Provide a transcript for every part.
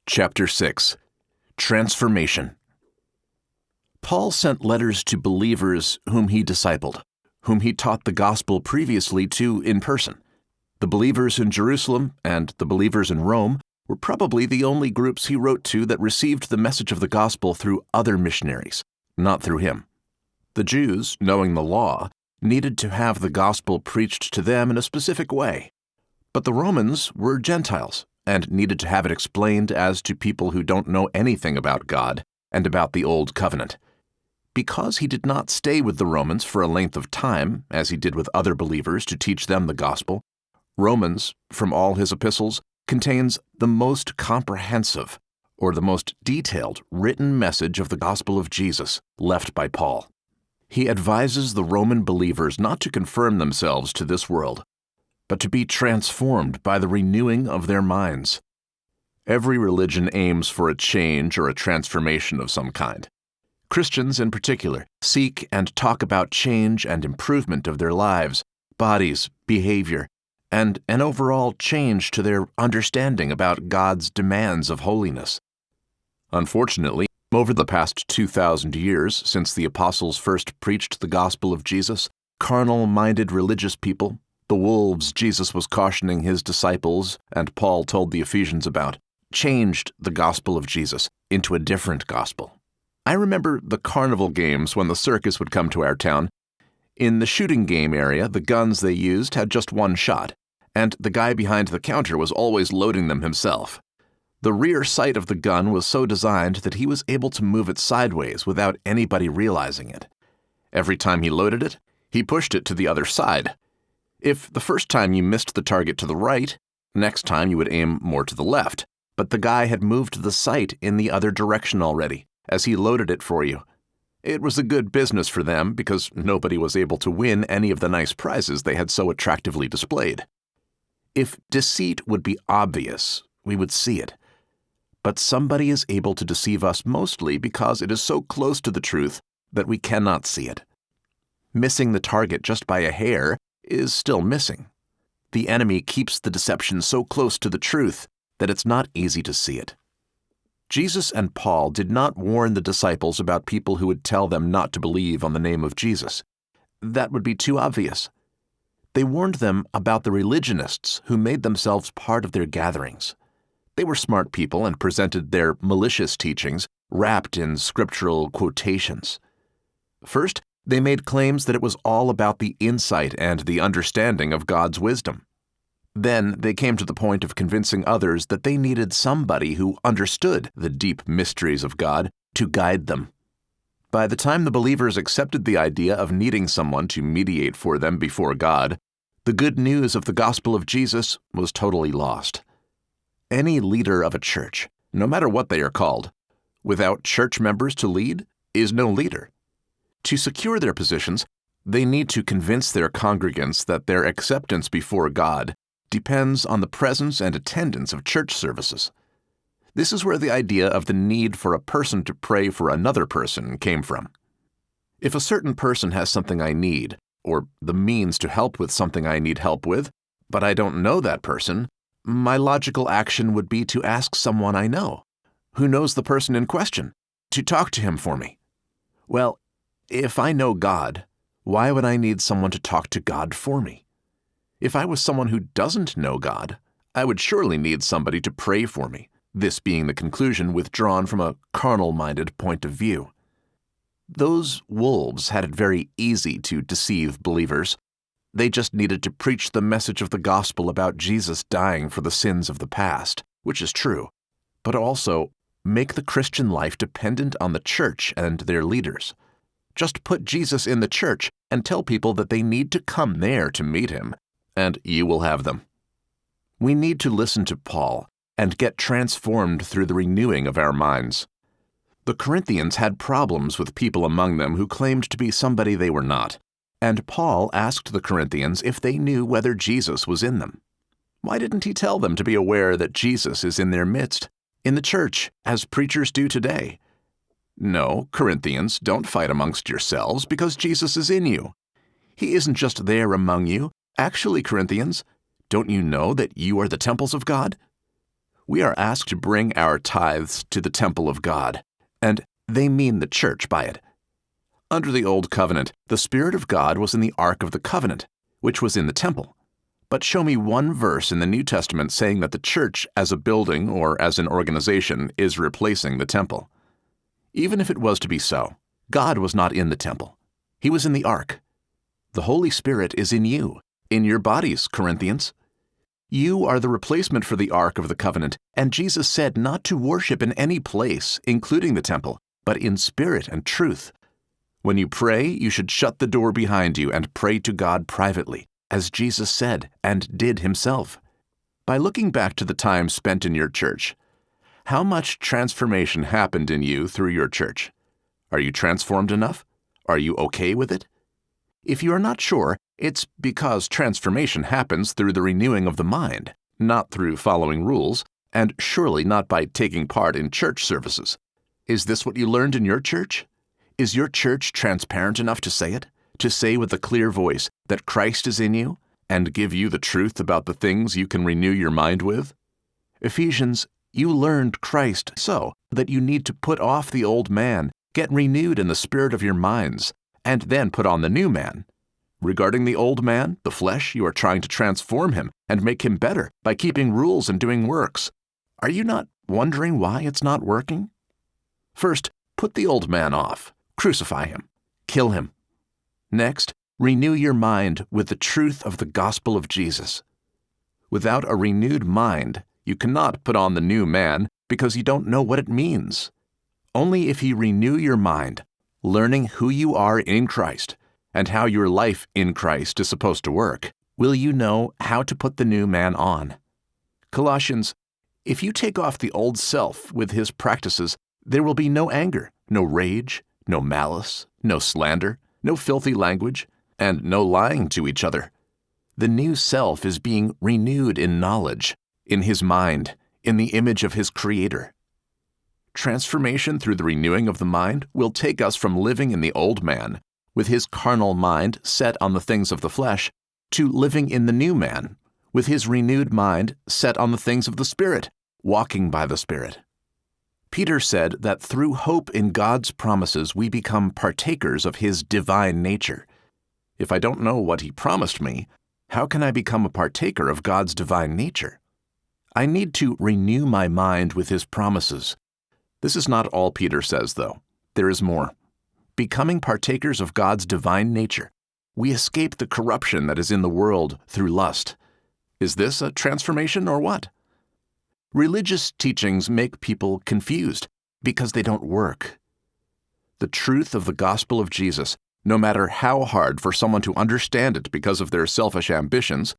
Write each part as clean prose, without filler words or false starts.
Chapter 6. Transformation. Paul sent letters to believers whom he discipled, whom he taught the gospel previously to in person. The believers in Jerusalem and the believers in Rome were probably the only groups he wrote to that received the message of the gospel through other missionaries, not through him. The Jews, knowing the law, needed to have the gospel preached to them in a specific way. But the Romans were Gentiles and needed to have it explained as to people who don't know anything about God and about the Old Covenant. Because he did not stay with the Romans for a length of time, as he did with other believers to teach them the gospel, Romans, from all his epistles, contains the most comprehensive, or the most detailed, written message of the gospel of Jesus left by Paul. He advises the Roman believers not to conform themselves to this world, but to be transformed by the renewing of their minds. Every religion aims for a change or a transformation of some kind. Christians, in particular, seek and talk about change and improvement of their lives, bodies, behavior, and an overall change to their understanding about God's demands of holiness. Unfortunately, over the past 2,000 years since the apostles first preached the gospel of Jesus, carnal-minded religious people, the wolves Jesus was cautioning his disciples and Paul told the Ephesians about, changed the gospel of Jesus into a different gospel. I remember the carnival games when the circus would come to our town. In the shooting game area, the guns they used had just one shot, and the guy behind the counter was always loading them himself. The rear sight of the gun was so designed that he was able to move it sideways without anybody realizing it. Every time he loaded it, he pushed it to the other side. If the first time you missed the target to the right, next time you would aim more to the left, but the guy had moved the sight in the other direction already, as he loaded it for you. It was a good business for them because nobody was able to win any of the nice prizes they had so attractively displayed. If deceit would be obvious, we would see it. But somebody is able to deceive us mostly because it is so close to the truth that we cannot see it. Missing the target just by a hair is still missing. The enemy keeps the deception so close to the truth that it's not easy to see it. Jesus and Paul did not warn the disciples about people who would tell them not to believe on the name of Jesus. That would be too obvious. They warned them about the religionists who made themselves part of their gatherings. They were smart people and presented their malicious teachings wrapped in scriptural quotations. First, they made claims that it was all about the insight and the understanding of God's wisdom. Then they came to the point of convincing others that they needed somebody who understood the deep mysteries of God to guide them. By the time the believers accepted the idea of needing someone to mediate for them before God, the good news of the gospel of Jesus was totally lost. Any leader of a church, no matter what they are called, without church members to lead, is no leader. To secure their positions, they need to convince their congregants that their acceptance before God depends on the presence and attendance of church services. This is where the idea of the need for a person to pray for another person came from. If a certain person has something I need, or the means to help with something I need help with, but I don't know that person, my logical action would be to ask someone I know, who knows the person in question, to talk to him for me. Well, if I know God, why would I need someone to talk to God for me? If I was someone who doesn't know God, I would surely need somebody to pray for me, this being the conclusion withdrawn from a carnal-minded point of view. Those wolves had it very easy to deceive believers. They just needed to preach the message of the gospel about Jesus dying for the sins of the past, which is true, but also make the Christian life dependent on the church and their leaders. Just put Jesus in the church and tell people that they need to come there to meet him, and you will have them. We need to listen to Paul and get transformed through the renewing of our minds. The Corinthians had problems with people among them who claimed to be somebody they were not, and Paul asked the Corinthians if they knew whether Jesus was in them. Why didn't he tell them to be aware that Jesus is in their midst, in the church, as preachers do today? No, Corinthians, don't fight amongst yourselves because Jesus is in you. He isn't just there among you. Actually, Corinthians, don't you know that you are the temples of God? We are asked to bring our tithes to the temple of God, and they mean the church by it. Under the Old Covenant, the Spirit of God was in the Ark of the Covenant, which was in the temple. But show me one verse in the New Testament saying that the church as a building or as an organization is replacing the temple. Even if it was to be so, God was not in the temple. He was in the ark. The Holy Spirit is in you, in your bodies, Corinthians. You are the replacement for the Ark of the Covenant, and Jesus said not to worship in any place, including the temple, but in spirit and truth. When you pray, you should shut the door behind you and pray to God privately, as Jesus said and did himself. By looking back to the time spent in your church, how much transformation happened in you through your church? Are you transformed enough? Are you okay with it? If you are not sure, it's because transformation happens through the renewing of the mind, not through following rules, and surely not by taking part in church services. Is this what you learned in your church? Is your church transparent enough to say it? To say with a clear voice that Christ is in you and give you the truth about the things you can renew your mind with? Ephesians, you learned Christ so that you need to put off the old man, get renewed in the spirit of your minds, and then put on the new man. Regarding the old man, the flesh, you are trying to transform him and make him better by keeping rules and doing works. Are you not wondering why it's not working? First, put the old man off. Crucify him. Kill him. Next, renew your mind with the truth of the gospel of Jesus. Without a renewed mind, you cannot put on the new man because you don't know what it means. Only if you renew your mind, learning who you are in Christ and how your life in Christ is supposed to work, will you know how to put the new man on. Colossians, if you take off the old self with his practices, there will be no anger, no rage, no malice, no slander, no filthy language, and no lying to each other. The new self is being renewed in knowledge, in his mind, in the image of his Creator. Transformation through the renewing of the mind will take us from living in the old man, with his carnal mind set on the things of the flesh, to living in the new man, with his renewed mind set on the things of the Spirit, walking by the Spirit. Peter said that through hope in God's promises we become partakers of his divine nature. If I don't know what he promised me, how can I become a partaker of God's divine nature? I need to renew my mind with his promises. This is not all Peter says, though. There is more. Becoming partakers of God's divine nature, we escape the corruption that is in the world through lust. Is this a transformation or what? Religious teachings make people confused because they don't work. The truth of the gospel of Jesus, no matter how hard for someone to understand it because of their selfish ambitions,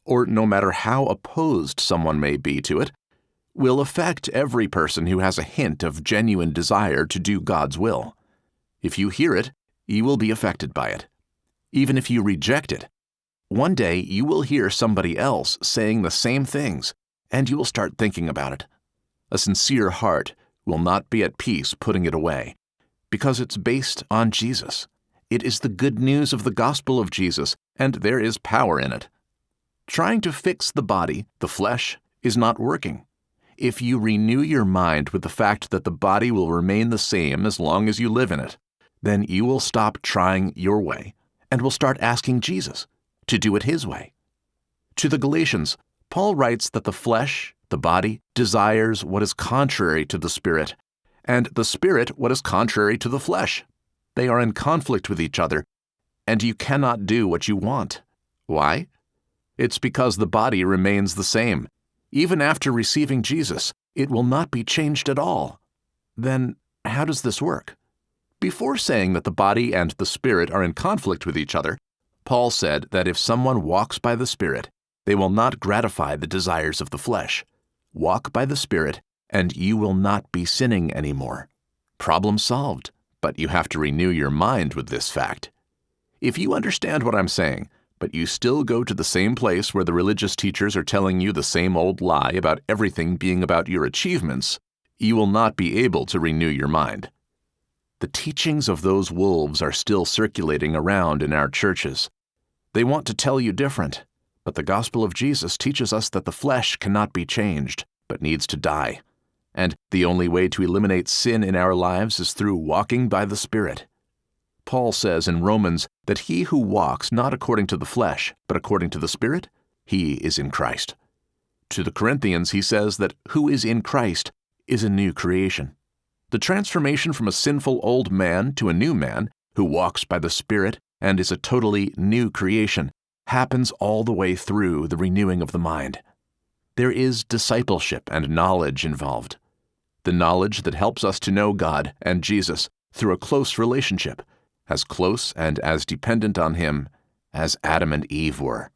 or no matter how opposed someone may be to it, will affect every person who has a hint of genuine desire to do God's will. If you hear it, you will be affected by it. Even if you reject it, one day you will hear somebody else saying the same things, and you will start thinking about it. A sincere heart will not be at peace putting it away, because it's based on Jesus. It is the good news of the gospel of Jesus, and there is power in it. Trying to fix the body, the flesh, is not working. If you renew your mind with the fact that the body will remain the same as long as you live in it, then you will stop trying your way and will start asking Jesus to do it his way. To the Galatians, Paul writes that the flesh, the body, desires what is contrary to the Spirit, and the Spirit what is contrary to the flesh. They are in conflict with each other, and you cannot do what you want. Why? It's because the body remains the same. Even after receiving Jesus, it will not be changed at all. Then, how does this work? Before saying that the body and the Spirit are in conflict with each other, Paul said that if someone walks by the Spirit, they will not gratify the desires of the flesh. Walk by the Spirit, and you will not be sinning anymore. Problem solved, but you have to renew your mind with this fact. If you understand what I'm saying, but you still go to the same place where the religious teachers are telling you the same old lie about everything being about your achievements, you will not be able to renew your mind. The teachings of those wolves are still circulating around in our churches. They want to tell you different, but the gospel of Jesus teaches us that the flesh cannot be changed, but needs to die. And the only way to eliminate sin in our lives is through walking by the Spirit. Paul says in Romans that he who walks not according to the flesh, but according to the Spirit, he is in Christ. To the Corinthians, he says that who is in Christ is a new creation. The transformation from a sinful old man to a new man who walks by the Spirit and is a totally new creation happens all the way through the renewing of the mind. There is discipleship and knowledge involved. The knowledge that helps us to know God and Jesus through a close relationship, as close and as dependent on Him as Adam and Eve were.